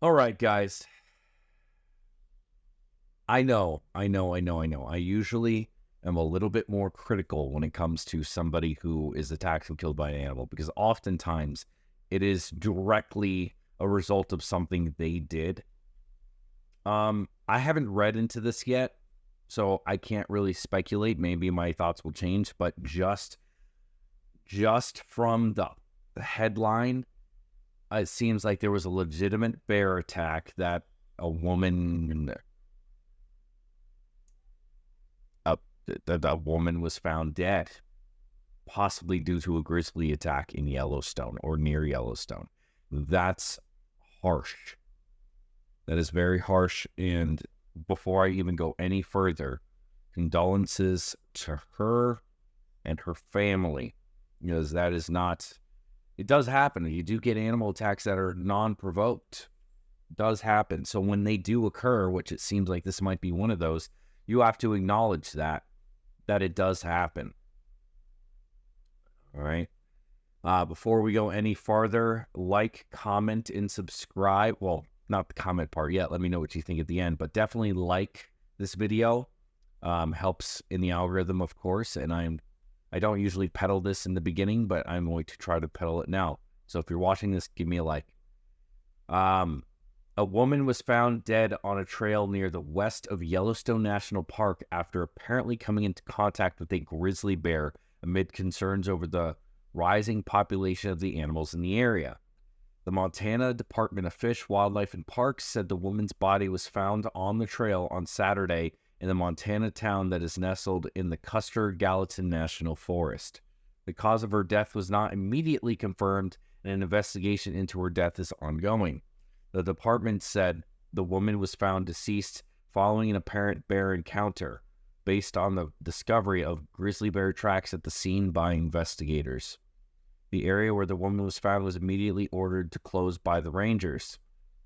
All right, guys. I know. I usually am a little bit more critical when it comes to somebody who is attacked and killed by an animal because oftentimes it is directly a result of something they did. I haven't read into this yet, so I can't really speculate. Maybe my thoughts will change, but just from the headline, it seems like there was a legitimate bear attack that a woman a, that a woman was found dead, possibly due to a grizzly attack in Yellowstone or near Yellowstone. That's harsh. That is very harsh. And before I even go any further, condolences to her and her family, because that is not, it does happen. You do get animal attacks that are non-provoked. It does happen. So when they do occur, which it seems like this might be one of those, you have to acknowledge that it does happen. All right. Before we go any farther, like, comment, and subscribe. Well, not the comment part yet. Let me know what you think at the end, but definitely like this video. Helps in the algorithm, of course. And I don't usually peddle this in the beginning, but I'm going to try to peddle it now. So if you're watching this, give me a like. A woman was found dead on a trail near the west of Yellowstone National Park after apparently coming into contact with a grizzly bear amid concerns over the rising population of the animals in the area. The Montana Department of Fish, Wildlife, and Parks said the woman's body was found on the trail on Saturday in the Montana town that is nestled in the Custer-Gallatin National Forest. The cause of her death was not immediately confirmed, and an investigation into her death is ongoing. The department said the woman was found deceased following an apparent bear encounter, based on the discovery of grizzly bear tracks at the scene by investigators. The area where the woman was found was immediately ordered to close by the rangers.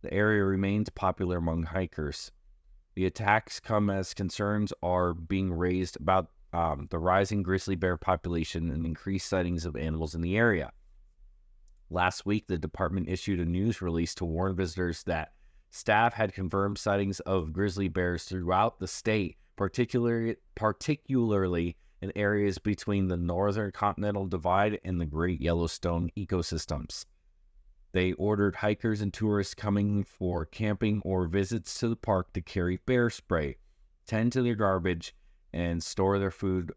The area remains popular among hikers. The attacks come as concerns are being raised about the rising grizzly bear population and increased sightings of animals in the area. Last week, the department issued a news release to warn visitors that staff had confirmed sightings of grizzly bears throughout the state, particularly in areas between the Northern Continental Divide and the Great Yellowstone ecosystems. They ordered hikers and tourists coming for camping or visits to the park to carry bear spray, tend to their garbage, and store their food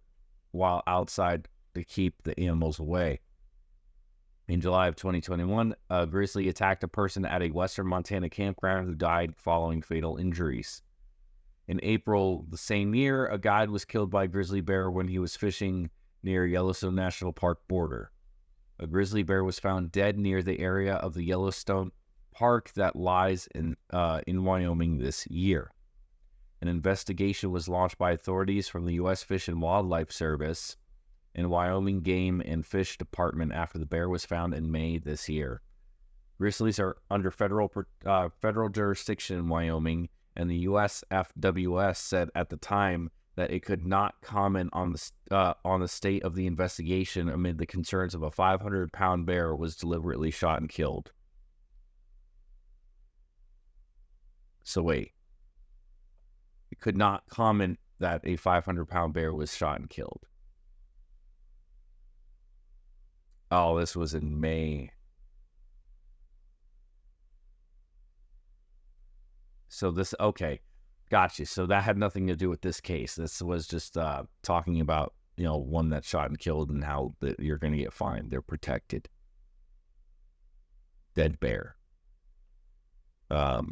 while outside to keep the animals away. In July of 2021, a grizzly attacked a person at a western Montana campground who died following fatal injuries. In April the same year, a guide was killed by a grizzly bear when he was fishing near Yellowstone National Park border. A grizzly bear was found dead near the area of the Yellowstone Park that lies in Wyoming this year. An investigation was launched by authorities from the U.S. Fish and Wildlife Service and Wyoming Game and Fish Department after the bear was found in May this year. Grizzlies are under federal jurisdiction in Wyoming, and the USFWS said at the time that it could not comment on the state of the investigation amid the concerns of a 500-pound bear was deliberately shot and killed. So wait, it could not comment that a 500-pound bear was shot and killed. Oh, this was in May. So this, okay, gotcha. So that had nothing to do with this case. This was just talking about, one that shot and killed and how you're going to get fined. They're protected. Dead bear. Wow.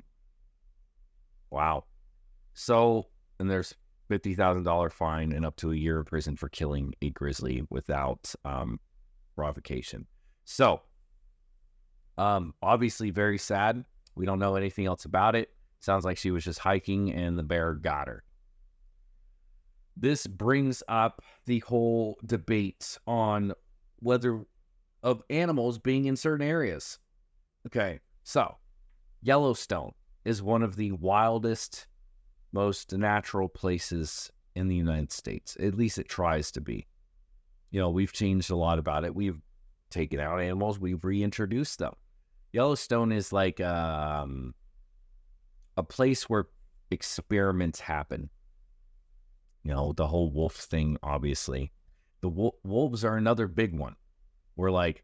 So, and there's $50,000 fine and up to a year in prison for killing a grizzly without provocation. So, obviously very sad. We don't know anything else about it. Sounds like she was just hiking and the bear got her. This brings up the whole debate on whether of animals being in certain areas. Okay, so Yellowstone is one of the wildest, most natural places in the United States. At least it tries to be. We've changed a lot about it. We've taken out animals. We've reintroduced them. Yellowstone is like a place where experiments happen. The whole wolf thing, obviously. The wolves are another big one. We're like,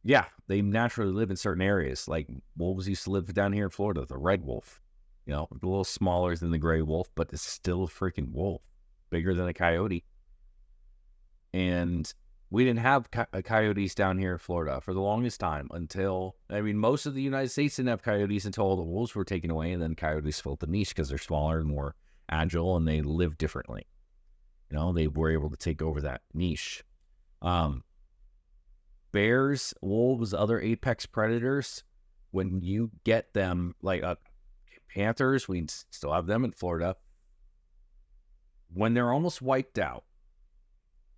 yeah, they naturally live in certain areas. Like wolves used to live down here in Florida, the red wolf. A little smaller than the gray wolf, but it's still a freaking wolf, bigger than a coyote. And we didn't have coyotes down here in Florida for the longest time until, most of the United States didn't have coyotes until all the wolves were taken away, and then coyotes filled the niche because they're smaller and more agile, and they live differently. They were able to take over that niche. Bears, wolves, other apex predators, when you get them, like panthers, we still have them in Florida. When they're almost wiped out,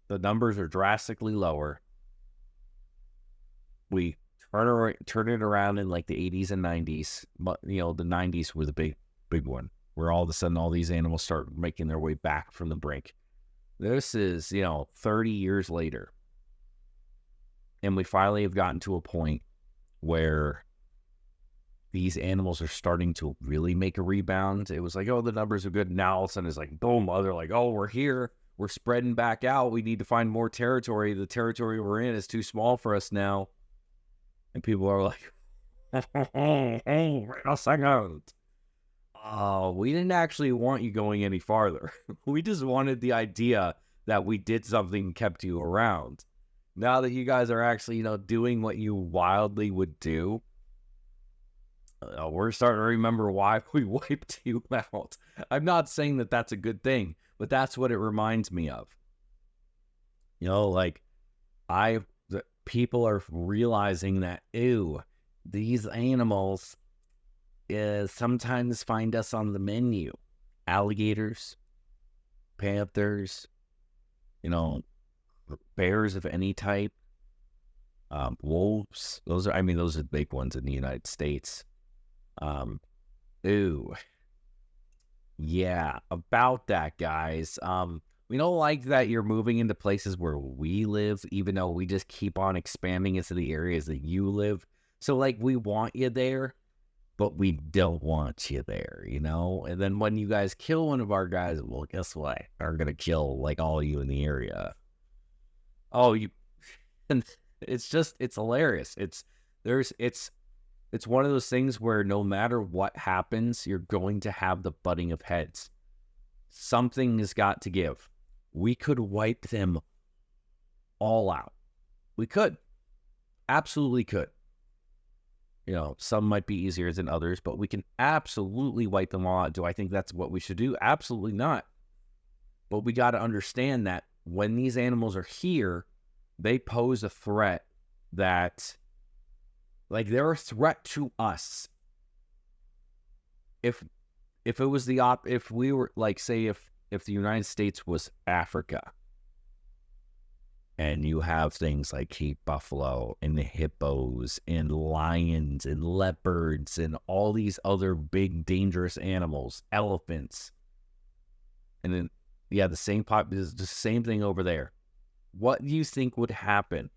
the numbers are drastically lower. We turn it around in like the 80s and 90s. But, the 90s were the big one, where all of a sudden all these animals start making their way back from the brink. This is, 30 years later. And we finally have gotten to a point where these animals are starting to really make a rebound. It was like, oh, the numbers are good. Now all of a sudden it's like, boom, they're like, oh, we're here. We're spreading back out. We need to find more territory. The territory we're in is too small for us now. And people are like, wait a second. We didn't actually want you going any farther. We just wanted the idea that we did something and kept you around. Now that you guys are actually, doing what you wildly would do, we're starting to remember why we wiped you out. I'm not saying that that's a good thing, but that's what it reminds me of. People are realizing that, these animals sometimes find us on the menu. Alligators, panthers, bears of any type, wolves. Those are the big ones in the United States. Yeah, about that, guys. We don't like that you're moving into places where we live, even though we just keep on expanding into the areas that you live. So, we want you there, but we don't want you there, And then when you guys kill one of our guys, well, guess what? Are going to kill, all of you in the area. Oh, and it's hilarious. It's one of those things where no matter what happens, you're going to have the butting of heads. Something has got to give. We could wipe them all out. We could. Absolutely could. Some might be easier than others, but we can absolutely wipe them all out. Do I think that's what we should do? Absolutely not. But we got to understand that when these animals are here, they pose a threat that, they're a threat to us. If it was if we were, say, if the United States was Africa, and you have things like Cape buffalo and the hippos and lions and leopards and all these other big dangerous animals, elephants, and then the same thing over there. What do you think would happen?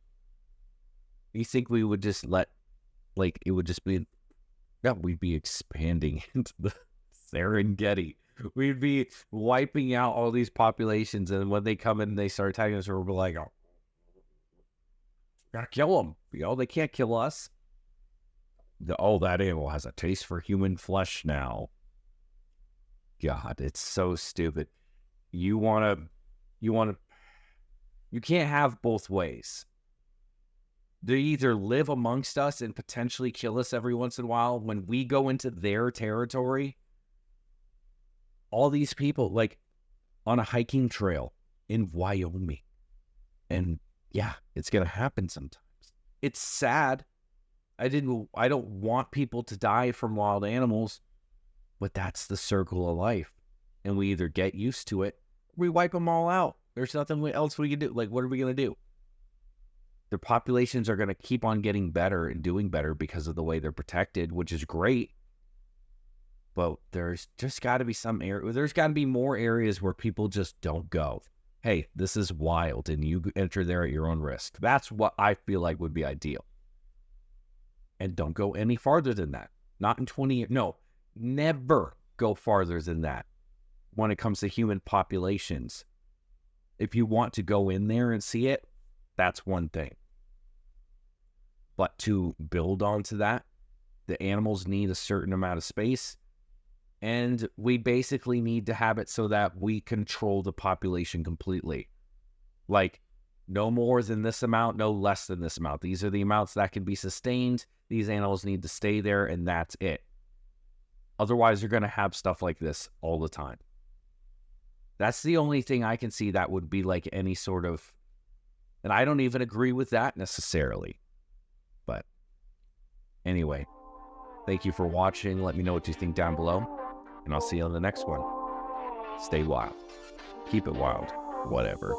You think we would just let, it would just be, we'd be expanding into the Serengeti. We'd be wiping out all these populations, and when they come in and they start attacking us, we're like, oh, gotta kill them. They can't kill us. That animal has a taste for human flesh now. God, it's so stupid. You can't have both ways. They either live amongst us and potentially kill us every once in a while. When we go into their territory, all these people, on a hiking trail in Wyoming, and it's going to happen sometimes. It's sad. I don't want people to die from wild animals, but that's the circle of life. And we either get used to it, or we wipe them all out. There's nothing else we can do. What are we going to do? Their populations are going to keep on getting better and doing better because of the way they're protected, which is great. But there's just got to be there's got to be more areas where people just don't go. Hey, this is wild, and you enter there at your own risk. That's what I feel like would be ideal. And don't go any farther than that. Not in 20 years. No, never go farther than that when it comes to human populations. If you want to go in there and see it, that's one thing. But to build onto that, the animals need a certain amount of space, and we basically need to have it so that we control the population completely. Like, no more than this amount, no less than this amount. These are the amounts that can be sustained. These animals need to stay there, and that's it. Otherwise, you're going to have stuff like this all the time. That's the only thing I can see that would be like any sort of... And I don't even agree with that necessarily. But anyway, thank you for watching. Let me know what you think down below. And I'll see you on the next one. Stay wild. Keep it wild. Whatever.